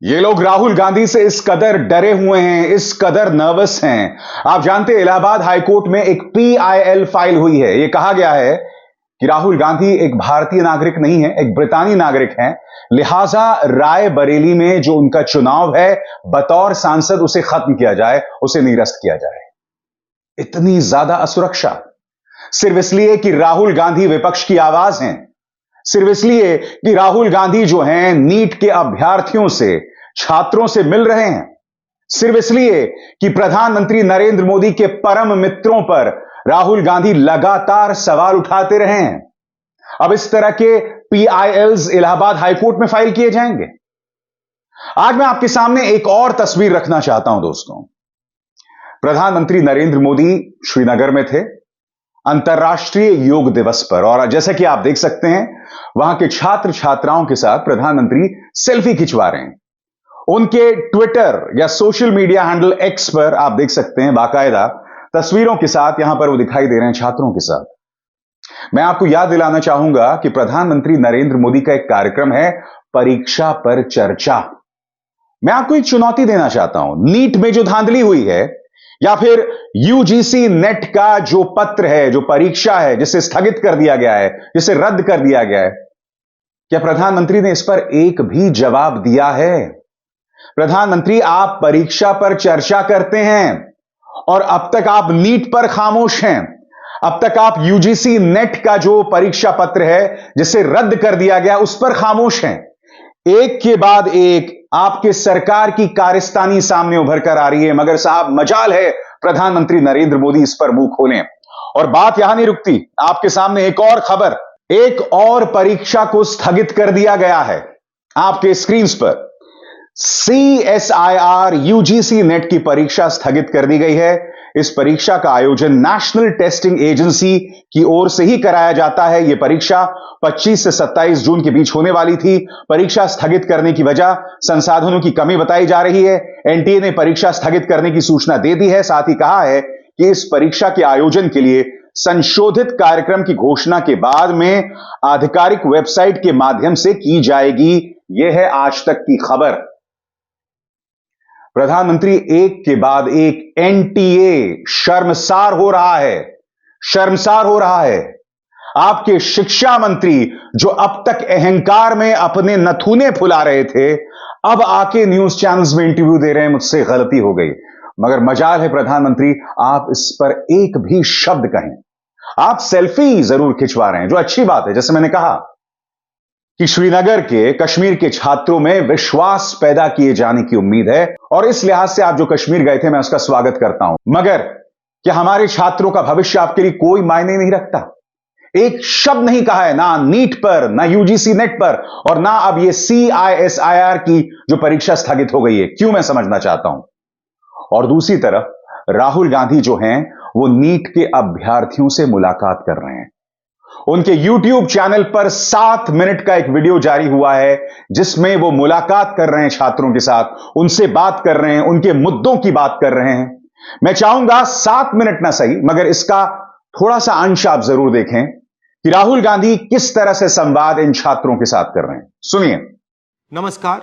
ये लोग राहुल गांधी से इस कदर डरे हुए हैं, इस कदर नर्वस हैं। आप जानते हैं इलाहाबाद हाईकोर्ट में एक PIL फाइल हुई है। यह कहा गया है कि राहुल गांधी एक भारतीय नागरिक नहीं है, एक ब्रितानी नागरिक हैं। लिहाजा राय बरेली में जो उनका चुनाव है बतौर सांसद उसे खत्म किया जाए, उसे निरस्त किया जाए। इतनी ज्यादा असुरक्षा सिर्फ इसलिए कि राहुल गांधी विपक्ष की आवाज हैं, सिर्फ इसलिए कि राहुल गांधी जो हैं नीट के अभ्यर्थियों से, छात्रों से मिल रहे हैं, सिर्फ इसलिए कि प्रधानमंत्री नरेंद्र मोदी के परम मित्रों पर राहुल गांधी लगातार सवाल उठाते रहे हैं। अब इस तरह के PILs इलाहाबाद हाईकोर्ट में फाइल किए जाएंगे। आज मैं आपके सामने एक और तस्वीर रखना चाहता हूं दोस्तों। प्रधानमंत्री नरेंद्र मोदी श्रीनगर में थे अंतर्राष्ट्रीय योग दिवस पर, और जैसा कि आप देख सकते हैं वहां के छात्र छात्राओं के साथ प्रधानमंत्री सेल्फी खिंचवा रहे हैं। उनके ट्विटर या सोशल मीडिया हैंडल X पर आप देख सकते हैं बाकायदा तस्वीरों के साथ यहां पर वो दिखाई दे रहे हैं छात्रों के साथ। मैं आपको याद दिलाना चाहूंगा कि प्रधानमंत्री नरेंद्र मोदी का एक कार्यक्रम है परीक्षा पर चर्चा। मैं आपको एक चुनौती देना चाहता हूं। नीट में जो धांधली हुई है या फिर UGC नेट का जो पत्र है, जो परीक्षा है, जिसे स्थगित कर दिया गया है, जिसे रद्द कर दिया गया है, क्या प्रधानमंत्री ने इस पर एक भी जवाब दिया है? प्रधानमंत्री, आप परीक्षा पर चर्चा करते हैं और अब तक आप नीट पर खामोश हैं। अब तक आप UGC नेट का जो परीक्षा पत्र है जिसे रद्द कर दिया गया उस पर खामोश हैं। एक के बाद एक आपके सरकार की कारस्तानी सामने उभर कर आ रही है, मगर साहब मजाल है प्रधानमंत्री नरेंद्र मोदी इस पर मुंह खोलें। और बात यहां नहीं रुकती, आपके सामने एक और खबर, एक और परीक्षा को स्थगित कर दिया गया है आपके स्क्रीन पर। CSIR UGC नेट की परीक्षा स्थगित कर दी गई है। इस परीक्षा का आयोजन नेशनल टेस्टिंग एजेंसी की ओर से ही कराया जाता है। यह परीक्षा 25 से 27 जून के बीच होने वाली थी। परीक्षा स्थगित करने की वजह संसाधनों की कमी बताई जा रही है। NTA ने परीक्षा स्थगित करने की सूचना दे दी है। साथ ही कहा है कि इस परीक्षा के आयोजन के लिए संशोधित कार्यक्रम की घोषणा के बाद में आधिकारिक वेबसाइट के माध्यम से की जाएगी। यह है आज तक की खबर। प्रधानमंत्री एक के बाद एक NTA शर्मसार हो रहा है, शर्मसार हो रहा है। आपके शिक्षा मंत्री जो अब तक अहंकार में अपने नथुने फुला रहे थे, अब आके न्यूज चैनल्स में इंटरव्यू दे रहे हैं, मुझसे गलती हो गई। मगर मजाल है प्रधानमंत्री, आप इस पर एक भी शब्द कहें। आप सेल्फी जरूर खिंचवा रहे हैं, जो अच्छी बात है। जैसे मैंने कहा कि श्रीनगर के, कश्मीर के छात्रों में विश्वास पैदा किए जाने की उम्मीद है, और इस लिहाज से आप जो कश्मीर गए थे मैं उसका स्वागत करता हूं। मगर क्या हमारे छात्रों का भविष्य आपके लिए कोई मायने नहीं रखता? एक शब्द नहीं कहा है, ना नीट पर, ना UGC नेट पर, और ना अब ये CISIR की जो परीक्षा स्थगित हो गई है। क्यों, मैं समझना चाहता हूं। और दूसरी तरफ राहुल गांधी जो हैं वो नीट के अभ्यर्थियों से मुलाकात कर रहे हैं। उनके YouTube चैनल पर 7 मिनट का एक वीडियो जारी हुआ है जिसमें वो मुलाकात कर रहे हैं छात्रों के साथ, उनसे बात कर रहे हैं, उनके मुद्दों की बात कर रहे हैं। मैं चाहूंगा 7 मिनट ना सही मगर इसका थोड़ा सा अंश आप जरूर देखें कि राहुल गांधी किस तरह से संवाद इन छात्रों के साथ कर रहे हैं। सुनिए। नमस्कार,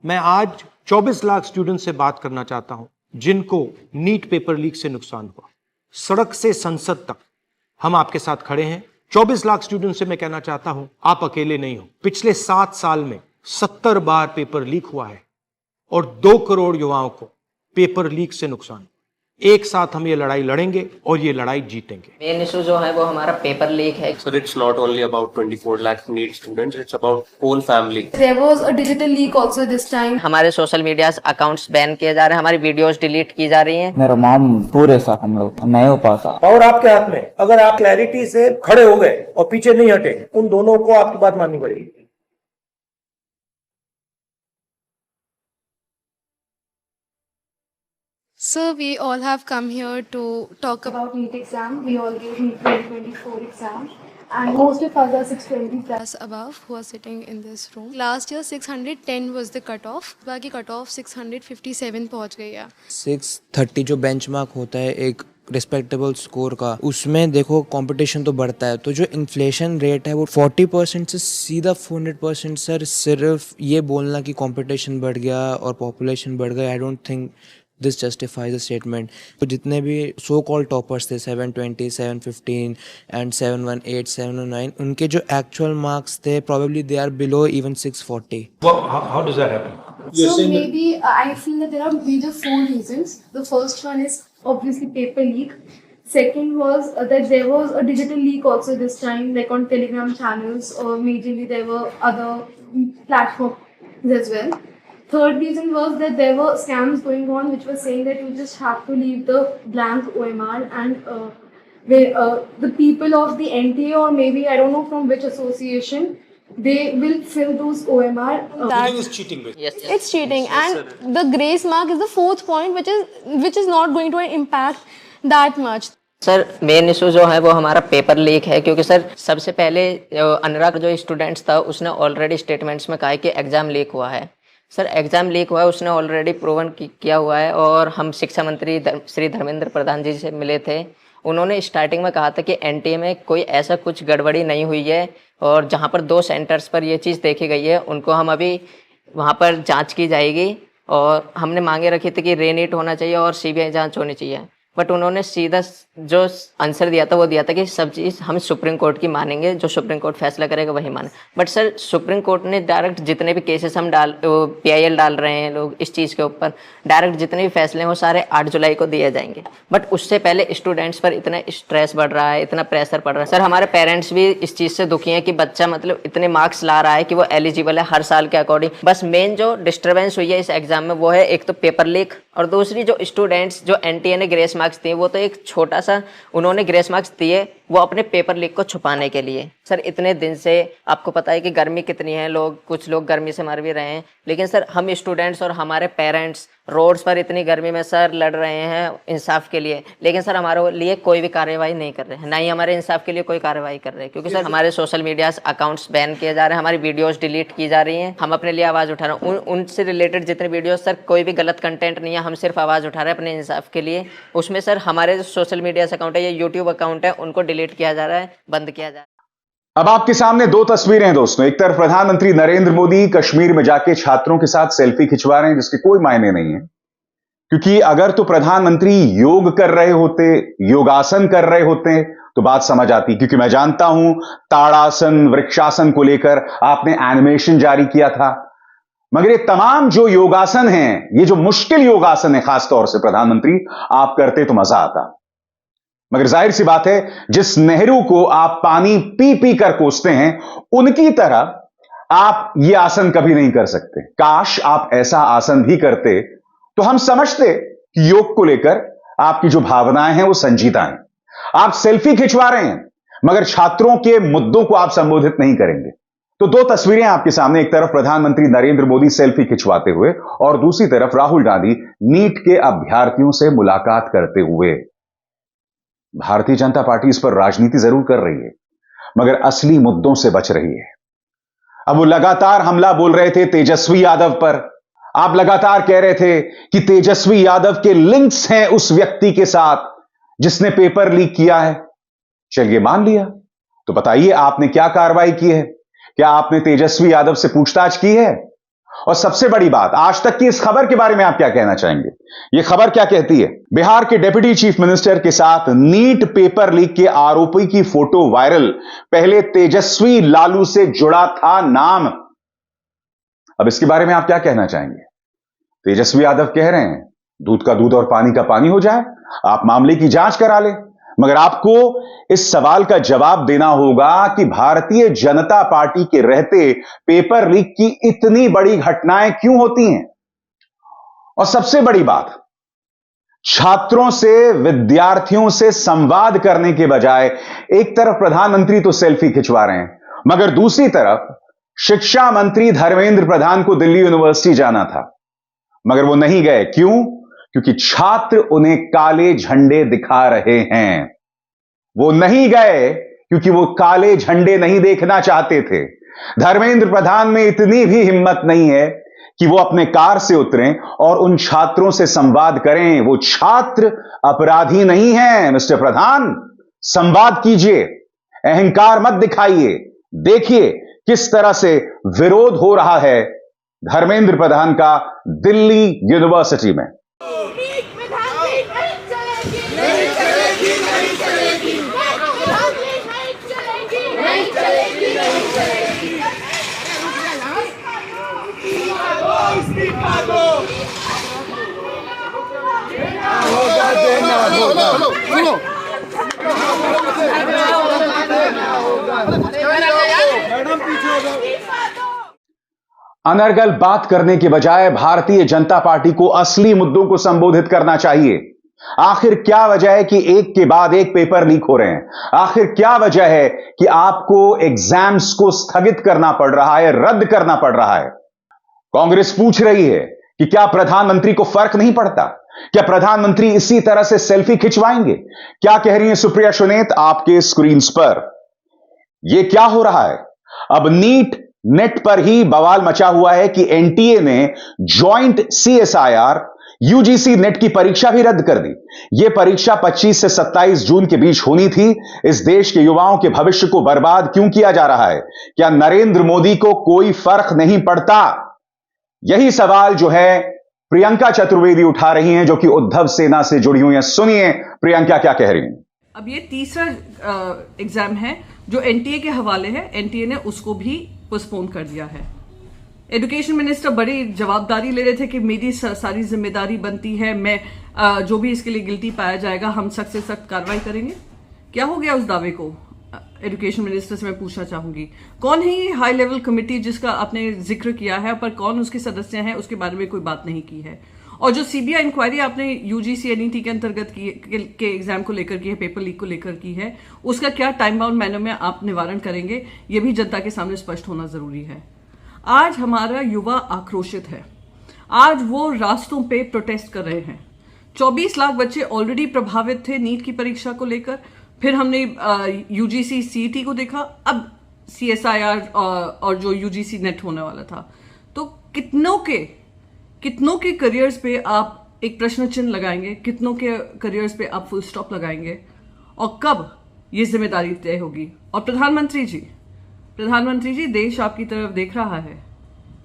मैं आज 24 लाख स्टूडेंट से बात करना चाहता हूं जिनको नीट पेपर लीक से नुकसान हुआ। सड़क से संसद तक हम आपके साथ खड़े हैं। 24 लाख स्टूडेंट से मैं कहना चाहता हूं, आप अकेले नहीं हो। पिछले 7 साल में 70 बार पेपर लीक हुआ है और 2 करोड़ युवाओं को पेपर लीक से नुकसान। एक साथ हम ये लड़ाई लड़ेंगे और ये लड़ाई जीतेंगे। मेन इशू जो है वो हमारा पेपर लीक है। So it's not only about 24 lakh NEET students, it's about whole family. There was a digital leak also this time. हमारे सोशल मीडिया अकाउंट्स बैन किए जा रहे हैं, हमारी वीडियोस डिलीट की जा रही हैं। मेरा मॉम पूरे साथ हम लोग नहीं हो पाता। और आपके हाथ में, अगर आप क्लैरिटी से खड़े हो गए और पीछे नहीं हटे, उन दोनों को आपकी बात माननी पड़ेगी। Sir, we all have come here to talk about NEET exam. We all gave NEET 2024 exam. And most of us are 620 plus above who are sitting in this room. Last year 610 was the cutoff. बाकी cutoff 657 पहुंच गई है। 630 जो benchmark होता है एक respectable score का, उसमें देखो कंपटीशन तो बढ़ता है। तो जो इन्फ्लेशन रेट है वो 40% से सीधा 400% सर, सिर्फ ये बोलना कि कंपटीशन बढ़ गया और पॉपुलेशन बढ़ गया, I don't think this justifies the statement. तो जितने भी सो कॉल्ड टॉपर्स थे 720, 715 एंड 718, 709, उनके जो एक्चुअल मार्क्स थे probably they are below even 640. How does that happen? So maybe I feel that there are major 4 reasons. The first one is obviously paper leak. Second was that there was a digital leak also this time, like on Telegram channels, or majorly there were other platforms as well. Third reason was that there were scams going on which were saying that you just have to leave the blank OMR and the people of the NTA, or maybe I don't know from which association, they will fill those OMR. Cheating is cheating, basically. Yes, yes. It's cheating, and the grace mark is the 4th point, which is not going to impact that much. Sir main issue जो है वो हमारा paper leak है, क्योंकि sir सबसे पहले अनुराग जो students था उसने ऑलरेडी स्टेटमेंट्स में कहा है कि एग्ज़ाम लीक हुआ है। सर एग्ज़ाम लीक हुआ है, उसने ऑलरेडी प्रूवन किया हुआ है। और हम शिक्षा मंत्री श्री धर्मेंद्र प्रधान जी से मिले थे, उन्होंने स्टार्टिंग में कहा था कि एनटीए में कोई ऐसा कुछ गड़बड़ी नहीं हुई है, और जहां पर 2 सेंटर्स पर ये चीज़ देखी गई है उनको हम अभी वहां पर जांच की जाएगी। और हमने मांगे रखी थी कि रीनीट होना चाहिए और सीबीआई जांच होनी चाहिए, बट उन्होंने सीधा जो आंसर दिया था वो दिया था कि सब चीज़ हम सुप्रीम कोर्ट की मानेंगे, जो सुप्रीम कोर्ट फैसला करेगा वही माने। बट सर सुप्रीम कोर्ट ने डायरेक्ट जितने भी केसेस हम PIL डाल रहे हैं लोग इस चीज़ के ऊपर, डायरेक्ट जितने भी फैसले हैं वो सारे 8 जुलाई को दिए जाएंगे। बट उससे पहले स्टूडेंट्स पर इतना स्ट्रेस बढ़ रहा है, इतना प्रेशर पड़ रहा है। सर हमारे पेरेंट्स भी इस चीज़ से दुखी हैं कि बच्चा मतलब इतने मार्क्स ला रहा है कि वो एलिजिबल है हर साल के अकॉर्डिंग। बस मेन जो डिस्टर्बेंस हुई है इस एग्जाम में वो है एक तो पेपर लीक, और दूसरी जो स्टूडेंट्स जो NTA ने ग्रेस मार्क्स दिए वो तो एक छोटा सा उन्होंने ग्रेस मार्क्स दिए वो अपने पेपर लीक को छुपाने के लिए। सर इतने दिन से आपको पता है कि गर्मी कितनी है, कुछ लोग गर्मी से मर भी रहे हैं, लेकिन सर हम स्टूडेंट्स और हमारे पेरेंट्स रोड्स पर इतनी गर्मी में सर लड़ रहे हैं इंसाफ के लिए, लेकिन सर हमारे लिए कोई भी कार्रवाई नहीं कर रहे हैं, ना ही हमारे इंसाफ के लिए कोई कार्रवाई कर रहे हैं। क्योंकि सर हमारे सोशल मीडिया अकाउंट्स बैन किए जा रहे हैं, हमारी वीडियोस डिलीट की जा रही हैं, हम अपने लिए आवाज़ उठा रहे हैं। उनसे रिलेटेड जितने वीडियोस सर कोई भी गलत कंटेंट नहीं है, हम सिर्फ आवाज़ उठा रहे हैं अपने इंसाफ के लिए। उसमें सर हमारे जो सोशल मीडिया अकाउंट है या यूट्यूब अकाउंट है उनको डिलीट किया जा रहा है, बंद किया जा रहा है। अब आपके सामने 2 तस्वीरें हैं दोस्तों। एक तरफ प्रधानमंत्री नरेंद्र मोदी कश्मीर में जाके छात्रों के साथ सेल्फी खिंचवा रहे हैं, जिसके कोई मायने नहीं है, क्योंकि अगर तो प्रधानमंत्री योग कर रहे होते, योगासन कर रहे होते तो बात समझ आती। क्योंकि मैं जानता हूं ताड़ासन, वृक्षासन को लेकर आपने एनिमेशन जारी किया था, मगर ये तमाम जो योगासन हैं, ये जो मुश्किल योगासन है खासतौर से प्रधानमंत्री आप करते तो मजा आता। मगर जाहिर सी बात है, जिस नेहरू को आप पानी पी पी कर कोसते हैं, उनकी तरह आप ये आसन कभी नहीं कर सकते। काश आप ऐसा आसन भी करते तो हम समझते कि योग को लेकर आपकी जो भावनाएं हैं वो संजीदा हैं। आप सेल्फी खिंचवा रहे हैं मगर छात्रों के मुद्दों को आप संबोधित नहीं करेंगे। तो 2 तस्वीरें आपके सामने, एक तरफ प्रधानमंत्री नरेंद्र मोदी सेल्फी खिंचवाते हुए और दूसरी तरफ राहुल गांधी नीट के अभ्यर्थियों से मुलाकात करते हुए। भारतीय जनता पार्टी इस पर राजनीति जरूर कर रही है मगर असली मुद्दों से बच रही है। अब वो लगातार हमला बोल रहे थे तेजस्वी यादव पर, आप लगातार कह रहे थे कि तेजस्वी यादव के लिंक्स हैं उस व्यक्ति के साथ जिसने पेपर लीक किया है। चलिए मान लिया, तो बताइए आपने क्या कार्रवाई की है? क्या आपने तेजस्वी यादव से पूछताछ की है? और सबसे बड़ी बात, आज तक की इस खबर के बारे में आप क्या कहना चाहेंगे? यह खबर क्या कहती है? बिहार के डिप्टी चीफ मिनिस्टर के साथ नीट पेपर लीक के आरोपी की फोटो वायरल। पहले तेजस्वी लालू से जुड़ा था नाम। अब इसके बारे में आप क्या कहना चाहेंगे? तेजस्वी यादव कह रहे हैं दूध का दूध और पानी का पानी हो जाए, आप मामले की जांच करा लें, मगर आपको इस सवाल का जवाब देना होगा कि भारतीय जनता पार्टी के रहते पेपर लीक की इतनी बड़ी घटनाएं क्यों होती हैं। और सबसे बड़ी बात, छात्रों से, विद्यार्थियों से संवाद करने के बजाय एक तरफ प्रधानमंत्री तो सेल्फी खिंचवा रहे हैं, मगर दूसरी तरफ शिक्षा मंत्री धर्मेंद्र प्रधान को दिल्ली यूनिवर्सिटी जाना था मगर वो नहीं गए। क्यों? क्योंकि छात्र उन्हें काले झंडे दिखा रहे हैं। वो नहीं गए क्योंकि वो काले झंडे नहीं देखना चाहते थे। धर्मेंद्र प्रधान में इतनी भी हिम्मत नहीं है कि वो अपने कार से उतरें और उन छात्रों से संवाद करें। वो छात्र अपराधी नहीं हैं। मिस्टर प्रधान, संवाद कीजिए, अहंकार मत दिखाइए। देखिए किस तरह से विरोध हो रहा है धर्मेंद्र प्रधान का दिल्ली यूनिवर्सिटी में। अनर्गल बात करने के बजाय भारतीय जनता पार्टी को असली मुद्दों को संबोधित करना चाहिए। आखिर क्या वजह है कि एक के बाद एक पेपर लीक हो रहे हैं? आखिर क्या वजह है कि आपको एग्जाम्स को स्थगित करना पड़ रहा है, रद्द करना पड़ रहा है? कांग्रेस पूछ रही है कि क्या प्रधानमंत्री को फर्क नहीं पड़ता? क्या प्रधानमंत्री इसी तरह से सेल्फी खिंचवाएंगे? क्या कह रही है सुप्रिया सुनेत आपके स्क्रीन पर? यह क्या हो रहा है? अब नीट नेट पर ही बवाल मचा हुआ है कि एनटीए ने जॉइंट सीएसआईआर यूजीसी नेट की परीक्षा भी रद्द कर दी। यह परीक्षा 25 से 27 जून के बीच होनी थी। इस देश के युवाओं के भविष्य को बर्बाद क्यों किया जा रहा है? क्या नरेंद्र मोदी को कोई फर्क नहीं पड़ता? यही सवाल जो है प्रियंका चतुर्वेदी उठा रही हैं, जो कि उद्धव सेना से जुड़ी हुई हैं। सुनिए प्रियंका क्या कह रही हैं। अब ये तीसरा एग्जाम है जो एनटीए के हवाले है। एनटीए ने उसको भी पोस्टपोन कर दिया है। एजुकेशन मिनिस्टर बड़ी जवाबदारी ले रहे थे कि मेरी सारी जिम्मेदारी बनती है, मैं जो भी इसके लिए गिल्टी पाया जाएगा हम सख्त से सख्त कार्रवाई करेंगे। क्या हो गया उस दावे को? एजुकेशन मिनिस्टर से मैं पूछना चाहूंगी, कौन है ये हाई लेवल कमेटी जिसका आपने जिक्र किया है, पर कौन उसके सदस्य हैं उसके बारे में कोई बात नहीं की है। और जो सीबीआई इंक्वायरी आपने यूजीसी एनईटी के अंतर्गत के एग्जाम को लेकर की है, पेपर लीक को लेकर की है, उसका क्या टाइम बाउंड मैनर में आप निवारण करेंगे, ये भी जनता के सामने स्पष्ट होना जरूरी है। आज हमारा युवा आक्रोशित है। आज वो रास्तों पे प्रोटेस्ट कर रहे हैं। 24 लाख बच्चे ऑलरेडी प्रभावित थे नीट की परीक्षा को लेकर। फिर हमने यूजीसी सीईटी को देखा, अब सीएसआईआर और जो यूजीसी नेट होने वाला था। तो कितनों के करियर्स पे आप एक प्रश्न चिन्ह लगाएंगे, कितनों के करियर्स पे आप फुल स्टॉप लगाएंगे, और कब ये जिम्मेदारी तय होगी? और प्रधानमंत्री जी, देश आपकी तरफ देख रहा है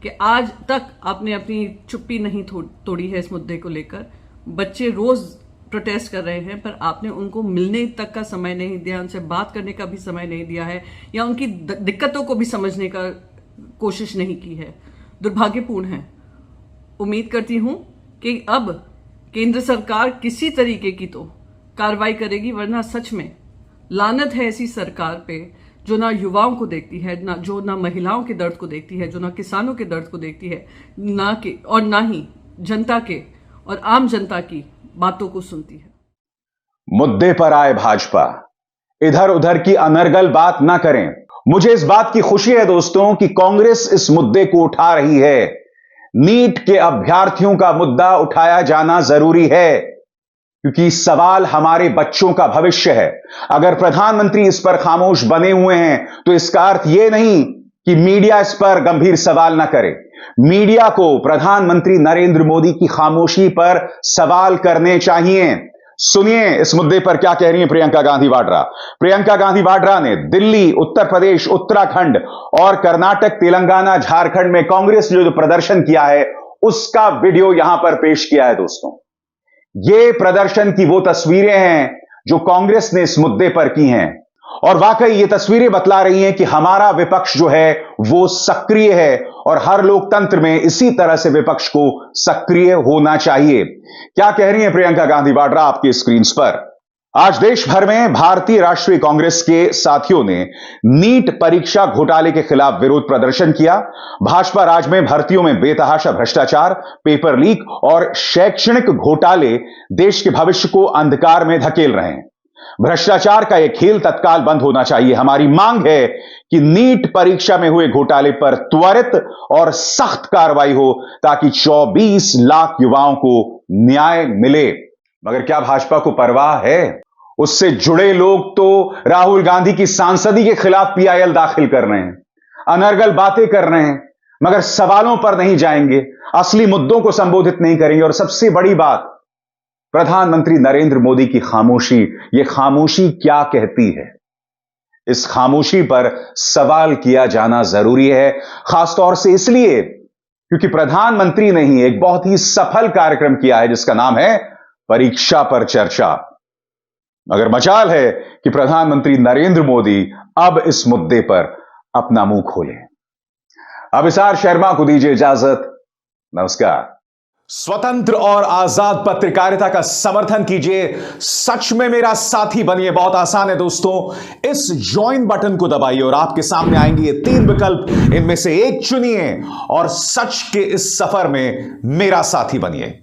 कि आज तक आपने अपनी चुप्पी नहीं तोड़ी है इस मुद्दे को लेकर। बच्चे रोज प्रोटेस्ट कर रहे हैं, पर आपने उनको मिलने तक का समय नहीं दिया, उनसे बात करने का भी समय नहीं दिया है, या उनकी दिक्कतों को भी समझने का कोशिश नहीं की है। दुर्भाग्यपूर्ण है। उम्मीद करती हूं कि अब केंद्र सरकार किसी तरीके की तो कार्रवाई करेगी, वरना सच में लानत है ऐसी सरकार पे जो ना युवाओं को देखती है, ना महिलाओं के दर्द को देखती है, जो ना किसानों के दर्द को देखती है, ना ही जनता के और आम जनता की बातों को सुनती है। मुद्दे पर आए भाजपा, इधर उधर की अनर्गल बात ना करें। मुझे इस बात की खुशी है दोस्तों कि कांग्रेस इस मुद्दे को उठा रही है। नीट के अभ्यर्थियों का मुद्दा उठाया जाना जरूरी है, क्योंकि सवाल हमारे बच्चों का भविष्य है। अगर प्रधानमंत्री इस पर खामोश बने हुए हैं तो इसका अर्थ यह नहीं कि मीडिया इस पर गंभीर सवाल ना करे। मीडिया को प्रधानमंत्री नरेंद्र मोदी की खामोशी पर सवाल करने चाहिए। सुनिए इस मुद्दे पर क्या कह रही हैं प्रियंका गांधी वाड्रा। प्रियंका गांधी वाड्रा ने दिल्ली, उत्तर प्रदेश, उत्तराखंड और कर्नाटक, तेलंगाना, झारखंड में कांग्रेस ने जो प्रदर्शन किया है उसका वीडियो यहां पर पेश किया है। दोस्तों, ये प्रदर्शन की वो तस्वीरें हैं जो कांग्रेस ने इस मुद्दे पर की हैं, और वाकई ये तस्वीरें बतला रही हैं कि हमारा विपक्ष जो है वो सक्रिय है, और हर लोकतंत्र में इसी तरह से विपक्ष को सक्रिय होना चाहिए। क्या कह रही हैं प्रियंका गांधी वाड्रा आपके स्क्रीन पर? आज देश भर में भारतीय राष्ट्रीय कांग्रेस के साथियों ने नीट परीक्षा घोटाले के खिलाफ विरोध प्रदर्शन किया। भाजपा राज में भर्तियों में बेतहाशा भ्रष्टाचार, पेपर लीक और शैक्षणिक घोटाले देश के भविष्य को अंधकार में धकेल रहे हैं। भ्रष्टाचार का यह खेल तत्काल बंद होना चाहिए। हमारी मांग है कि नीट परीक्षा में हुए घोटाले पर त्वरित और सख्त कार्रवाई हो, ताकि 24 लाख युवाओं को न्याय मिले। मगर क्या भाजपा को परवाह है? उससे जुड़े लोग तो राहुल गांधी की सांसदी के खिलाफ पीआईएल दाखिल कर रहे हैं, अनर्गल बातें कर रहे हैं। मगर सवालों पर नहीं जाएंगे, असली मुद्दों को संबोधित नहीं करेंगे। और सबसे बड़ी बात, प्रधानमंत्री नरेंद्र मोदी की खामोशी, यह खामोशी क्या कहती है? इस खामोशी पर सवाल किया जाना जरूरी है, खासतौर से इसलिए क्योंकि प्रधानमंत्री ने ही एक बहुत ही सफल कार्यक्रम किया है जिसका नाम है परीक्षा पर चर्चा। मगर मजाल है कि प्रधानमंत्री नरेंद्र मोदी अब इस मुद्दे पर अपना मुंह खोले। अभिसार शर्मा को दीजिए इजाजत। नमस्कार। स्वतंत्र और आजाद पत्रकारिता का समर्थन कीजिए, सच में मेरा साथी बनिए। बहुत आसान है दोस्तों, इस ज्वाइन बटन को दबाइए और आपके सामने आएंगे ये 3 विकल्प, इनमें से एक चुनिए और सच के इस सफर में मेरा साथी बनिए।